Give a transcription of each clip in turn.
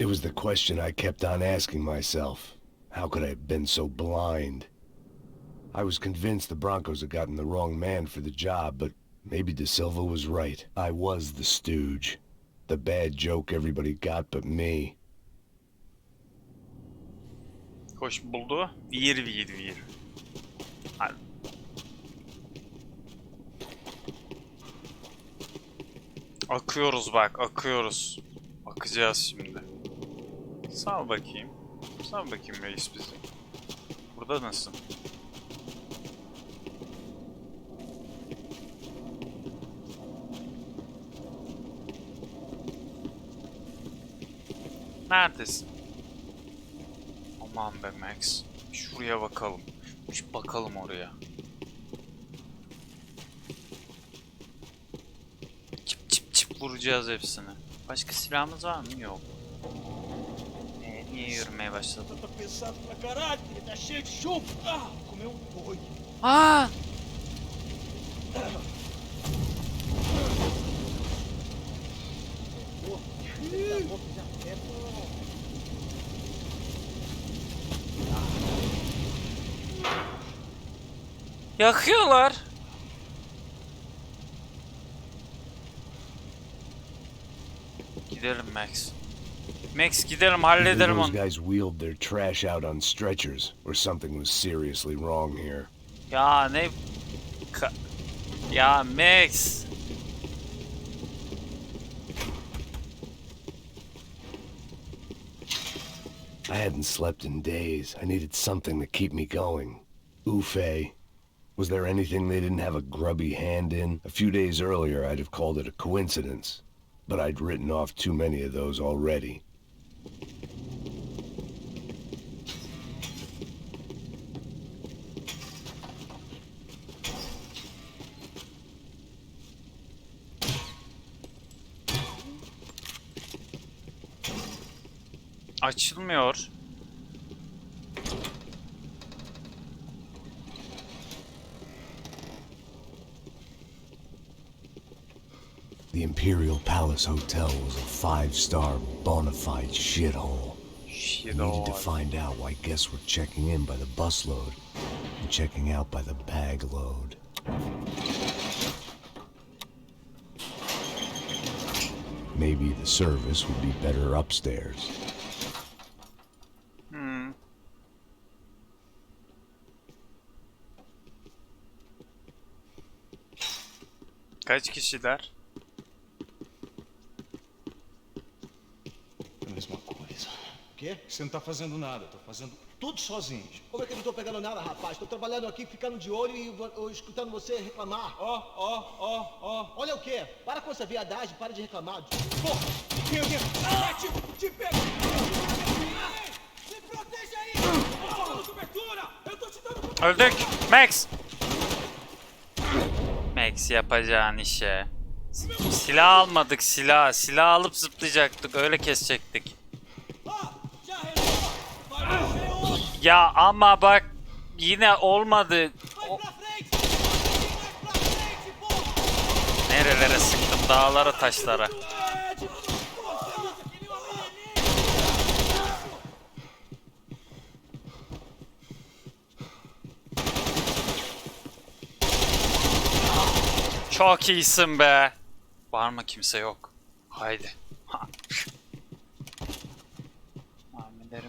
It was the question I kept on asking myself. How could I have been so blind? I was convinced the Broncos had gotten the wrong man for the job, but maybe De Silva was right. I was the stooge. The bad joke everybody got but me. Hoş buldu. Vir vir vir. Hadi. Akıyoruz bak, akıyoruz. Akacağız şimdi. Sağ bakayım. Sağ bakayım reis bizi. Burada nasıl? Neredesin? Aman be Max. Şuraya bakalım. Şu bakalım oraya. Çıp çıp çıp vuracağız hepsini. Başka silahımız var mı? Yok. Niye yürümeye başladı? Aa! Yakıyorlar. Gidelim Max. Max gidelim, halledelim onu. Those guys wheeled their trash out on stretchers, or something was seriously wrong here. Ya ne? Ya Max. I hadn't slept in days. I needed something to keep me going. Oofe. Was there anything they didn't have a grubby hand in? A few days earlier, I'd have called it a coincidence, but I'd written off too many of those already. Açılmıyor. The Imperial Palace Hotel was a five-star bona fide shithole. We needed to find out why guests were checking in by the busload and checking out by the bag load. Maybe the service would be better upstairs. Kaç kişiler? Mesma coisa. O quê? Você não tá fazendo nada, tô fazendo tudo sozinho. Como é que eu não tô pegando nada, rapaz? Tô trabalhando aqui, ficando de olho e escutando você reclamar. Ó. Olha o quê? Para com essa viadagem, para de reclamar. Porra! Te pega! Me proteja aí! Eu tô dando cobertura! Eu tô te dando cobertura! Öldük. Max. Max yapacağın işe. Silah almadık, silah. Silah alıp zıplayacaktık, öyle kesecektik. Ya ama bak yine olmadı. Nerelere sıktım? Dağlara, taşlara. Çok iyisin be. Var mı? Kimse yok. Haydi.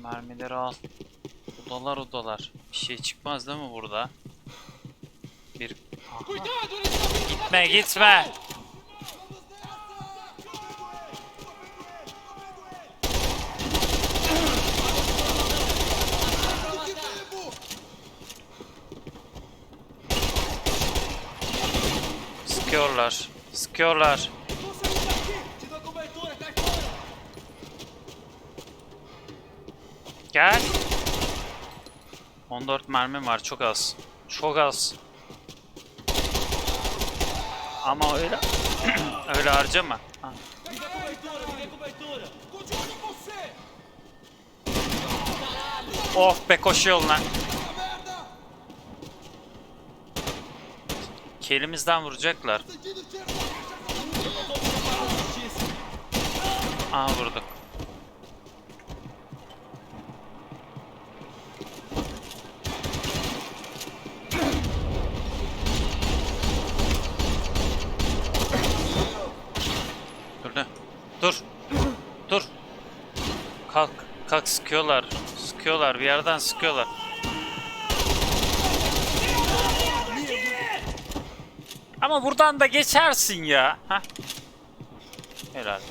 Mermileri al. Odalar. Bir şey çıkmaz değil mi burada? Bir... Aha. Gitme. Sıkıyorlar. Gel. 14 mermim var, çok az. Ama öyle öyle harcama. Ha. Of be, koşuyor lan. Elimizden vuracaklar. Aha, vurduk. Bak sıkıyorlar. Sıkıyorlar, bir yerden sıkıyorlar. Ama buradan da geçersin ya. Heh. Helal.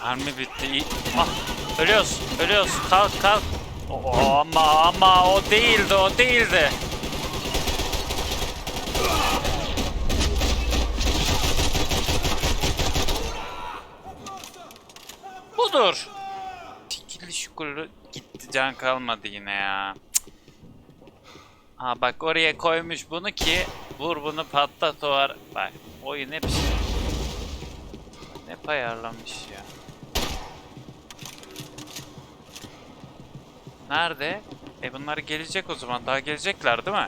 Mermi bitti. İyi. Ah, ölüyoruz. Ölüyoruz. Kalk kalk. Ama o değildi, o değildi. Budur. Tikili şükürlü gitti, can kalmadı yine ya. Ha bak, oraya koymuş bunu ki vur bunu patlat o var. Bak oyun hep ne ayarlamış ya. Nerede? Bunlar gelecek o zaman. Daha gelecekler değil mi?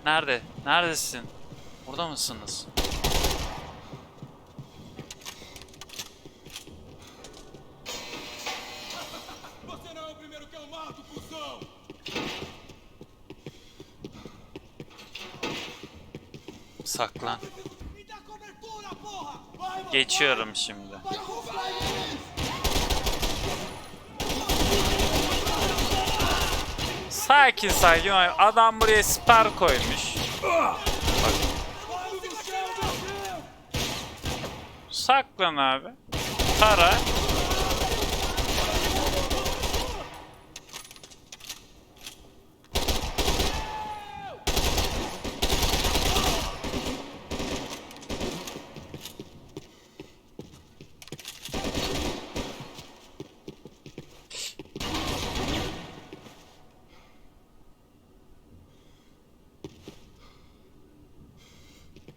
Nerede? Neredesin? Burada mısınız? Você não é o primeiro que eu mato, cuzão! Saklan. Me dá cobertura, porra! Vai, mano! Geçiyorum şimdi. Sakin sakin. Adam buraya siper koymuş. Bak. Saklan abi. Tara.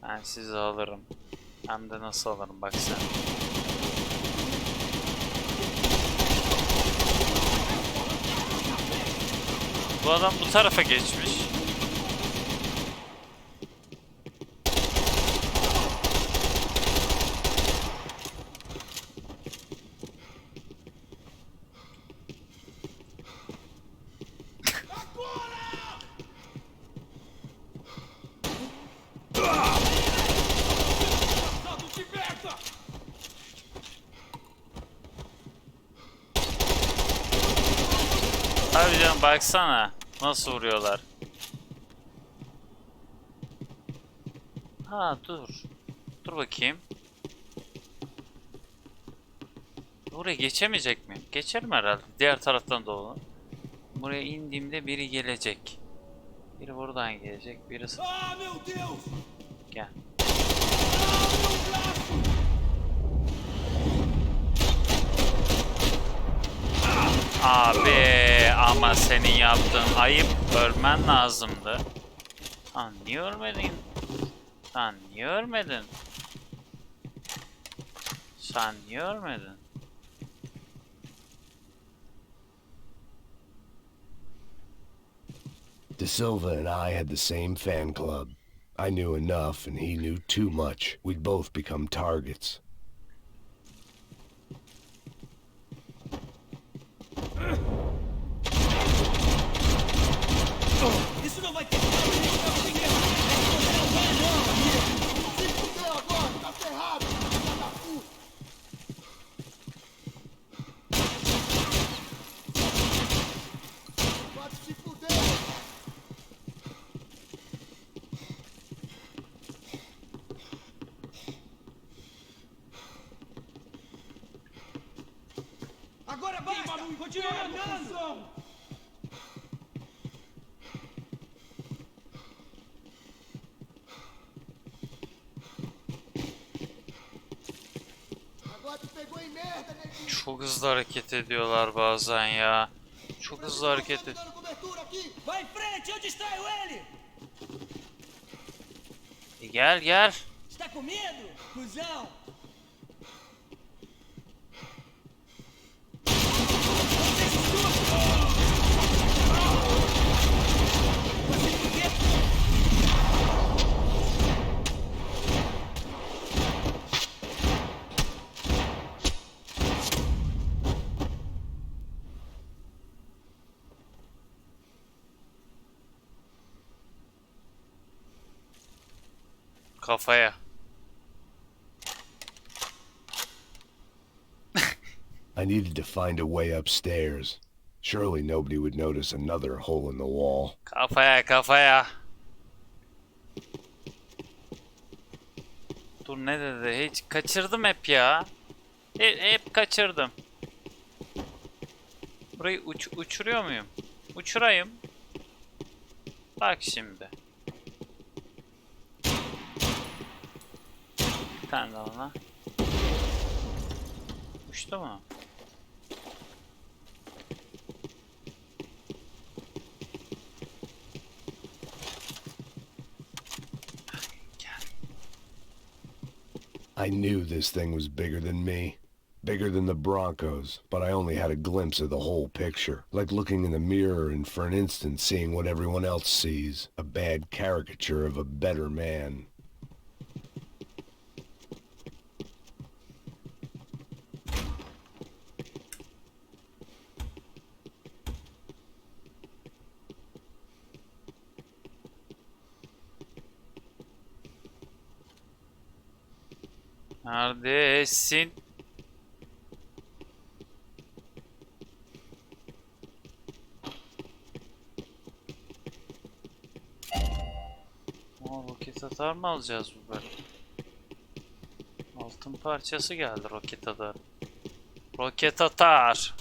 Ben sizi alırım. Hem de nasıl alırım bak sen. Bu adam bu tarafa geçmiş. Abi canım baksana nasıl vuruyorlar. Ha dur. Dur bakayım. Buraya geçemeyecek miyim? Geçerim herhalde. Diğer taraftan da olur. Buraya indiğimde biri gelecek. Biri buradan gelecek. Biri... Ah, meu Deus! Gel. Abi ama senin yaptığın ayıp, ölmen lazımdı. Lan niye ölmedin? Sen niye ölmedin? Sen niye ölmedin? De Silva and I had the same fan club. I knew enough and he knew too much. We'd both become targets. Isso não vai ter... Agora basta! Continua andando! Çok hızlı hareket ediyorlar bazen ya. Çok hızlı hareket ediyor. Vai em frente, eu distraio ele! Gel gel. Está com medo, cuzão? Kafaya. I needed to find a way upstairs. Surely nobody would notice another hole in the wall. Kafaya kafaya. Dur ne dedi? Hiç kaçırdım hep ya. Hep kaçırdım. Burayı uçuruyor muyum? Uçurayım. Bak şimdi. Bir tane daha ona. Uçtu mu? I knew this thing was bigger than me. Bigger than the Broncos, but I only had a glimpse of the whole picture. Like looking in the mirror and for an instant seeing what everyone else sees. A bad caricature of a better man. Neredesin? Roket atar mı alacağız bu böyle? Altın parçası geldi roket atar. Roket atar.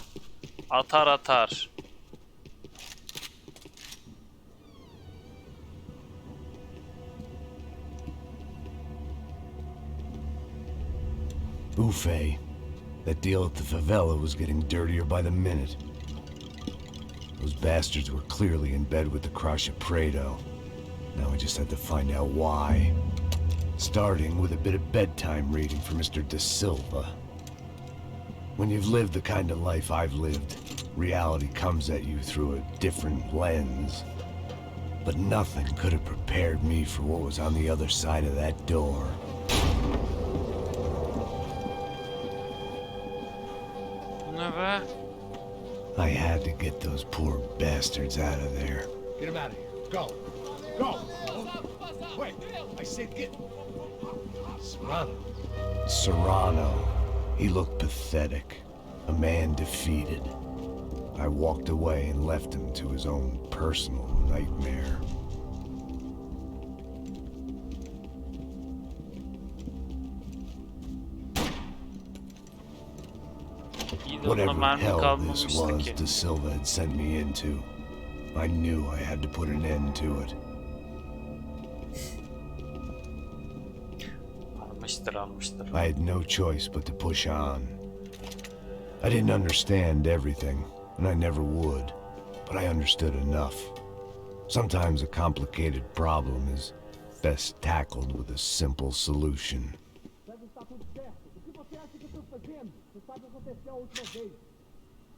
Atar atar. Buffet. That deal at the favela was getting dirtier by the minute. Those bastards were clearly in bed with the Crush of Prado. Now I just had to find out why. Starting with a bit of bedtime reading for Mr. De Silva. When you've lived the kind of life I've lived, reality comes at you through a different lens. But nothing could have prepared me for what was on the other side of that door. Ne be? I had to get those poor bastards out of there. Get him out of here. Go. Go. Wait. I said get. Serrano. Serrano. He looked pathetic. A man defeated. I walked away and left him to his own personal nightmare. Whatever hell this was De Silva had sent me into, I knew I had to put an end to it. I had no choice but to push on. I didn't understand everything, and I never would, but I understood enough. Sometimes a complicated problem is best tackled with a simple solution. Aconteceu a última vez.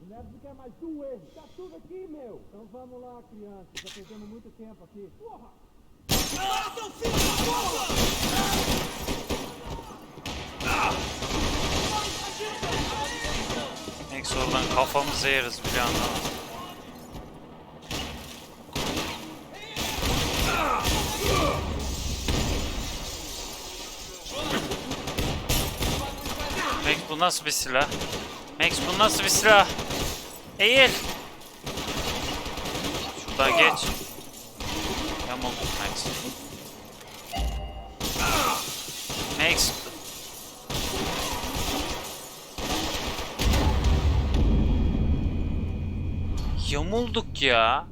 Não deve ficar mais um erro. Tá tudo aqui, meu. Então vamos lá, criança. Já perdemos muito tempo aqui. Porra! Ah, seu filho da porra! Neyse oradan kafamızı yeriz bir anda. Max bu nasıl bir silah? Max bu nasıl bir silah? Eğil! Şuradan geç. Yamuk Max. Max. Yamulduk ya.